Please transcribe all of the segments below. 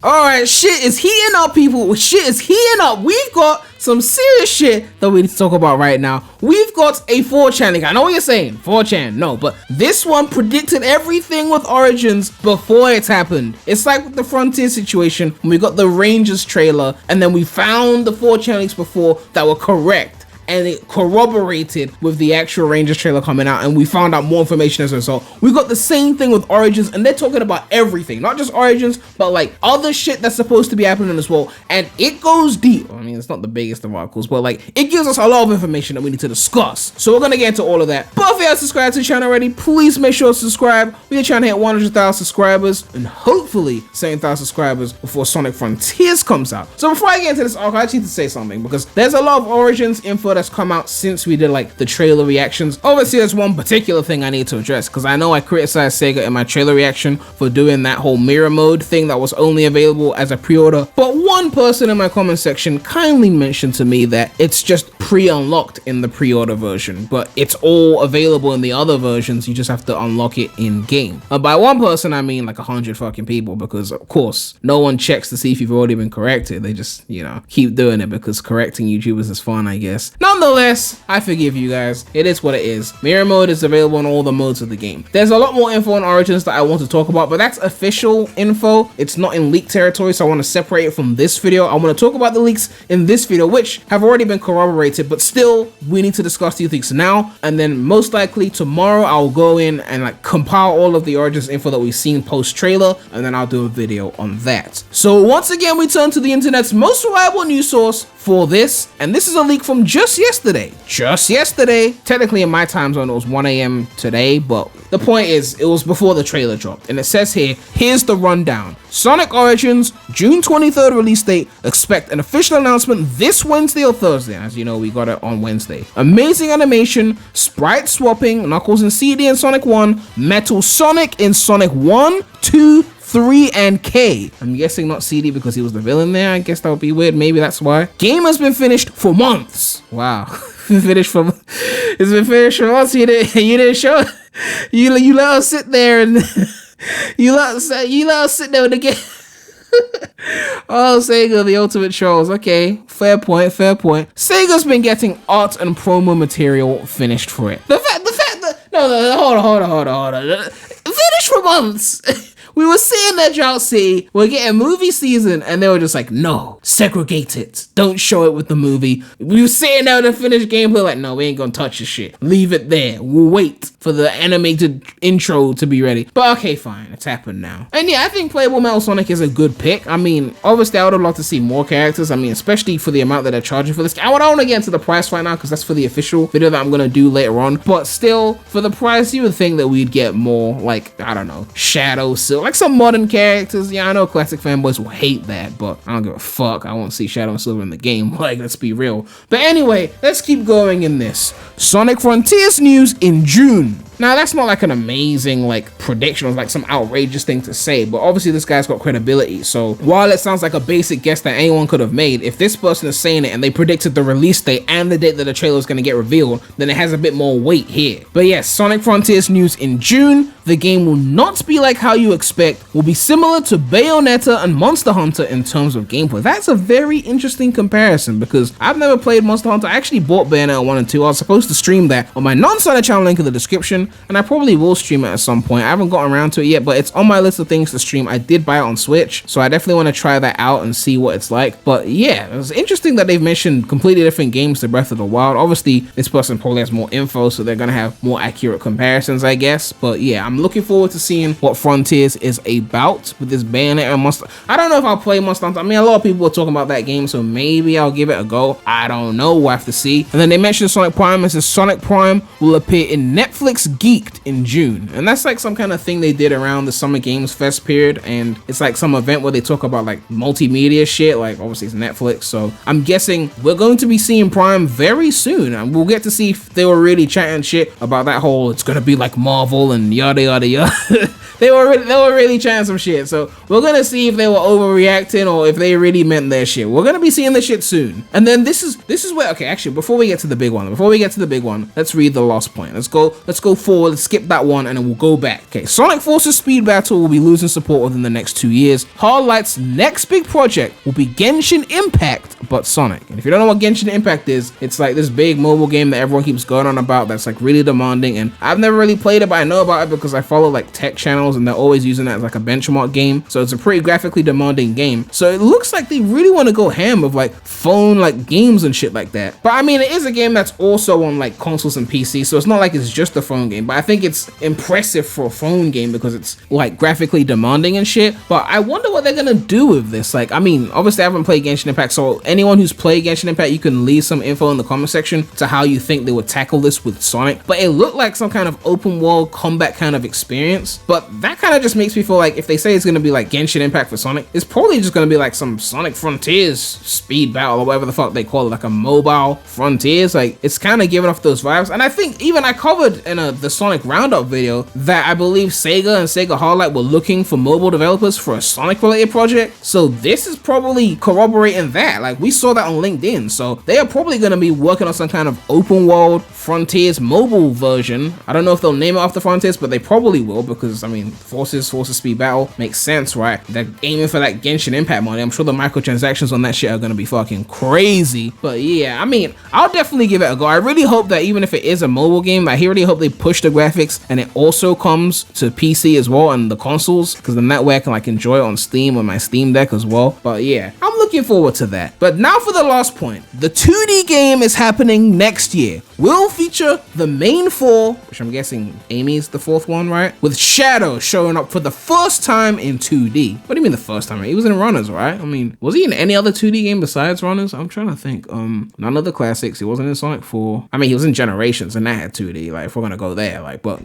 Alright, shit is heating up, people. Shit is heating up. We've got some serious shit that we need to talk about right now. We've got a 4chan leak. I know what you're saying, 4chan, no, but this one predicted everything with Origins before it's happened. It's like with the Frontier situation, when we got the Rangers trailer, and then we found the 4chan leaks before that were correct. And it corroborated with the actual Rangers trailer coming out, and we found out more information as a result. We got the same thing with Origins, and they're talking about everything, not just Origins, but like other shit that's supposed to be happening as well. And it goes deep. I mean, it's not the biggest of articles, but like it gives us a lot of information that we need to discuss. So we're gonna get into all of that. But if you haven't subscribed to the channel already, please make sure to subscribe. We're trying to hit 100,000 subscribers and hopefully 7,000 subscribers before Sonic Frontiers comes out. So before I get into this article, I just need to say something, because there's a lot of Origins info that's come out since we did like the trailer reactions. Obviously there's one particular thing I need to address, because I know I criticized Sega in my trailer reaction for doing that whole mirror mode thing that was only available as a pre-order, but one person in my comment section kindly mentioned to me that it's just pre-unlocked in the pre-order version, but it's all available in the other versions. You just have to unlock it in game. By one person I mean like 100 fucking people, because of course no one checks to see if you've already been corrected. They just, you know, keep doing it because correcting YouTubers is fun, I guess. Nonetheless, I forgive you guys. It is what it is. Mirror mode is available in all the modes of the game. There's a lot more info on Origins that I want to talk about, but that's official info. It's not in leak territory, so I want to separate it from this video. I want to talk about the leaks in this video, which have already been corroborated, but still we need to discuss these leaks now. And then most likely tomorrow I'll go in and like compile all of the Origins info that we've seen post trailer, and then I'll do a video on that. So once again, we turn to the internet's most reliable news source for this, and this is a leak from just yesterday. Technically in my time zone it was 1 AM today, but the point is it was before the trailer dropped. And it says here, here's the rundown. Sonic Origins June 23rd release date. Expect an official announcement this Wednesday or Thursday. As you know, we got it on Wednesday. Amazing animation, sprite swapping, Knuckles in CD in Sonic 1, Metal Sonic in Sonic 1, 2, 3, and K. I'm guessing not CD because he was the villain there. I guess that would be weird. Maybe that's why. Game has been finished for months. Wow. It's been finished for months. You didn't show it. You let us sit there and you let us sit there with the game. Oh, Sega, the ultimate trolls. Okay, fair point. Sega's been getting art and promo material finished for it. The fact that no, hold on. Finished for months. We were seeing that Drought City, we're getting movie season, and they were just like, no, segregate it. Don't show it with the movie. We were sitting down to finish gameplay like, no, we ain't gonna touch this shit. Leave it there. We'll wait for the animated intro to be ready. But okay, fine, it's happened now. And yeah, I think Playable Metal Sonic is a good pick. I mean, obviously I would have loved to see more characters. I mean, especially for the amount that they're charging for this. I don't want to get into the price right now because that's for the official video that I'm gonna do later on. But still, for the price, you would think that we'd get more, like, I don't know, Shadow, Silver, like some modern characters. Yeah, I know classic fanboys will hate that, but I don't give a fuck. I won't see Shadow and Silver in the game. Like, let's be real. But anyway, let's keep going in this. Sonic Frontiers news in June. Now, that's not like an amazing like prediction or like some outrageous thing to say, but obviously this guy's got credibility. So while it sounds like a basic guess that anyone could have made, if this person is saying it and they predicted the release date and the date that the trailer is going to get revealed, then it has a bit more weight here. But yes, Sonic Frontiers news in June. The game will not be like how you expect, will be similar to Bayonetta and Monster Hunter in terms of gameplay. That's a very interesting comparison because I've never played Monster Hunter. I actually bought Bayonetta 1 and 2. I was supposed to stream that on my non-Sonic channel, link in the description, and I probably will stream it at some point. I haven't gotten around to it yet, but it's on my list of things to stream. I did buy it on Switch, so I definitely want to try that out and see what it's like. But yeah, it was interesting that they've mentioned completely different games to Breath of the Wild. Obviously, this person probably has more info, so they're gonna have more accurate comparisons, I guess. But yeah, I'm looking forward to seeing what Frontiers is about with this Bayonetta and Monster. I don't know if I'll play Monster Hunter. I mean, a lot of people are talking about that game, so maybe I'll give it a go. I don't know. We'll have to see. And then they mentioned Sonic Prime. It says Sonic Prime will appear in Netflix Geeked in June. And that's like some kind of thing they did around the Summer Games Fest period. And it's like some event where they talk about like multimedia shit. Like obviously it's Netflix. So I'm guessing we're going to be seeing Prime very soon. And we'll get to see if they were really chatting shit about that whole, it's going to be like Marvel and yada, yada, yada. they were really trying some shit. So we're gonna see if they were overreacting or if they really meant their shit. We're gonna be seeing this shit soon. And then this is where, okay, actually, before we get to the big one, let's read the last point. Let's go forward, skip that one, and then we'll go back. Okay, Sonic Forces Speed Battle will be losing support within the next 2 years. Hardlight's next big project will be Genshin Impact, but Sonic. And if you don't know what Genshin Impact is, it's like this big mobile game that everyone keeps going on about that's like really demanding, and I've never really played it, but I know about it because I follow like tech channels and they're always using that as like a benchmark game. So it's a pretty graphically demanding game. So it looks like they really want to go ham with like phone like games and shit like that. But I mean, it is a game that's also on like consoles and PC, so it's not like it's just a phone game, but I think it's impressive for a phone game because it's like graphically demanding and shit. But I wonder what they're gonna do with this. Like, I mean, obviously I haven't played Genshin Impact, so anyone who's played Genshin Impact, you can leave some info in the comment section to how you think they would tackle this with Sonic. But it looked like some kind of open world combat kind of experience, but that kind of just makes me feel like if they say it's gonna be like Genshin Impact for Sonic, it's probably just gonna be like some Sonic Frontiers speed battle or whatever the fuck they call it, like a mobile Frontiers. Like, it's kind of giving off those vibes. And I think even I covered in the Sonic Roundup video that I believe SEGA and SEGA Hardlight were looking for mobile developers for a Sonic related project. So this is probably corroborating that. Like, we saw that on LinkedIn. So they are probably going to be working on some kind of open world Frontiers mobile version. I don't know if they'll name it after Frontiers, but they probably will, because I mean, Forces Speed Battle makes sense, right? They're aiming for that Genshin Impact money. I'm sure the microtransactions on that shit are going to be fucking crazy. But yeah, I mean, I'll definitely give it a go. I really hope that even if it is a mobile game, I really hope they push the graphics and it also comes to PC as well and the consoles, because then that way I can like enjoy it on Steam on my Steam Deck as well. But yeah, I'm looking forward to that. But now for the last point. The 2D game is happening next year. Will feature the main four, which I'm guessing Amy's the fourth one, right? With Shadow showing up for the first time in 2D. What do you mean the first time? He was in Runners, right? I mean, was he in any other 2D game besides Runners? I'm trying to think. None of the classics. He wasn't in Sonic 4. I mean, he was in Generations and that had 2D. Like, if we're gonna go there, like, but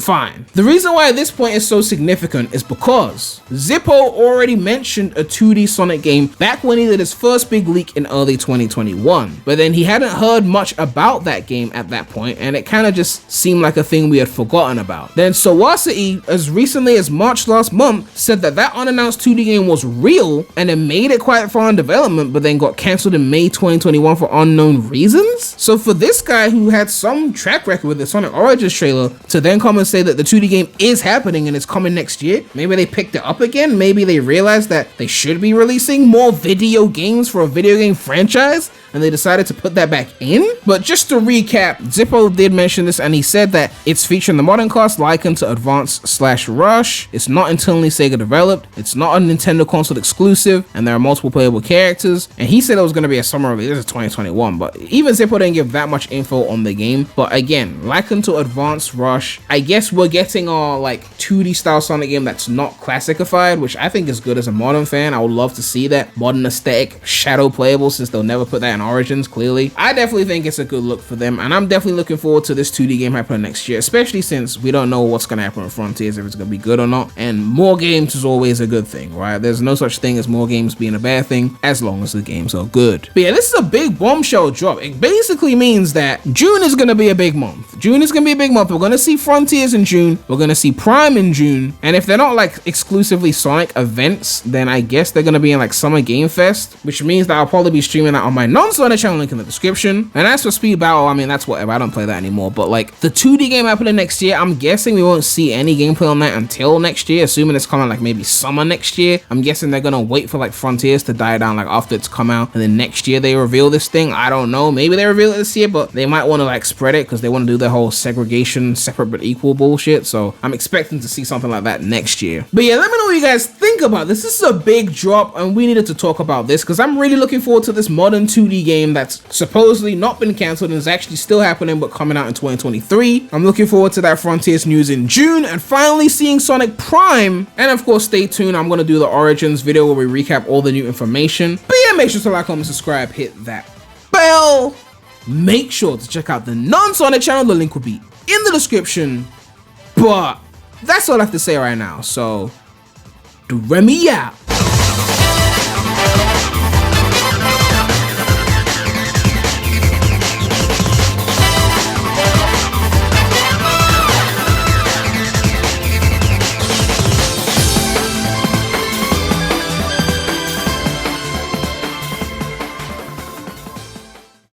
fine. The reason why this point is so significant is because Zippo already mentioned a 2D Sonic game back when he did his first big leak in early 2021. But then he hadn't heard much about that game at that point, and it kind of just seemed like a thing we had forgotten about. Then Sawasaki, as recently as March last month, said that that unannounced 2D game was real and it made it quite far in development, but then got cancelled in May 2021 for unknown reasons. So for this guy who had some track record with the Sonic Origins trailer to then come and say that the 2D game is happening and it's coming next year, maybe they picked it up again, maybe they realized that they should be releasing more video games for a video game franchise and they decided to put that back in. But just to recap, Zippo did mention this and he said that it's featuring the modern cast likened to Advance/Rush. It's not internally Sega developed. It's not a Nintendo console exclusive, and there are multiple playable characters. And he said it was going to be a summer release. This is 2021, but even Zippo didn't give that much info on the game. But again, likened to Advance/Rush, I guess we're getting our like 2D style Sonic game that's not classicified, which I think is good as a modern fan. I would love to see that modern aesthetic Shadow playable, since they'll never put that in Origins, clearly. I definitely think it's a good look for them, and I'm definitely looking forward to this 2D game happening next year, especially since we don't know what's going to happen with Frontiers, if it's going to be good or not. And more games is always a good thing, right? There's no such thing as more games being a bad thing, as long as the games are good. But yeah, this is a big bombshell drop. It basically means that June is going to be a big month. June is going to be a big month. We're going to see Frontiers in June. We're going to see Prime in June. And if they're not like exclusively Sonic events, then I guess they're going to be in like Summer Game Fest, which means that I'll probably be streaming that on my non-Sonic channel, link in the description. And as for Speed Battle, I mean, that's whatever. I don't play that anymore. But like the 2D game happening next year, I'm guessing we won't see any gameplay on that until next year, assuming it's coming like maybe summer next year. I'm guessing they're going to wait for like Frontiers to die down like after it's come out, and then next year they reveal this thing. I don't know. Maybe they reveal it this year, but they might want to like spread it because they want to do the whole segregation, separate but equal bullshit. So I'm expecting to see something like that next year. But yeah, let me know what you guys think about this. This is a big drop, and we needed to talk about this because I'm really looking forward to this modern 2D game that's supposedly not been cancelled and is actually still happening but coming out in 2023. I'm looking forward to that Frontiers news in June and finally seeing Sonic Prime. And of course, stay tuned. I'm going to do the Origins video where we recap all the new information. But yeah, make sure to like, comment, subscribe, hit that bell. Make sure to check out the non-Sonic channel. The link will be in the description. But that's all I have to say right now. So, Premy out.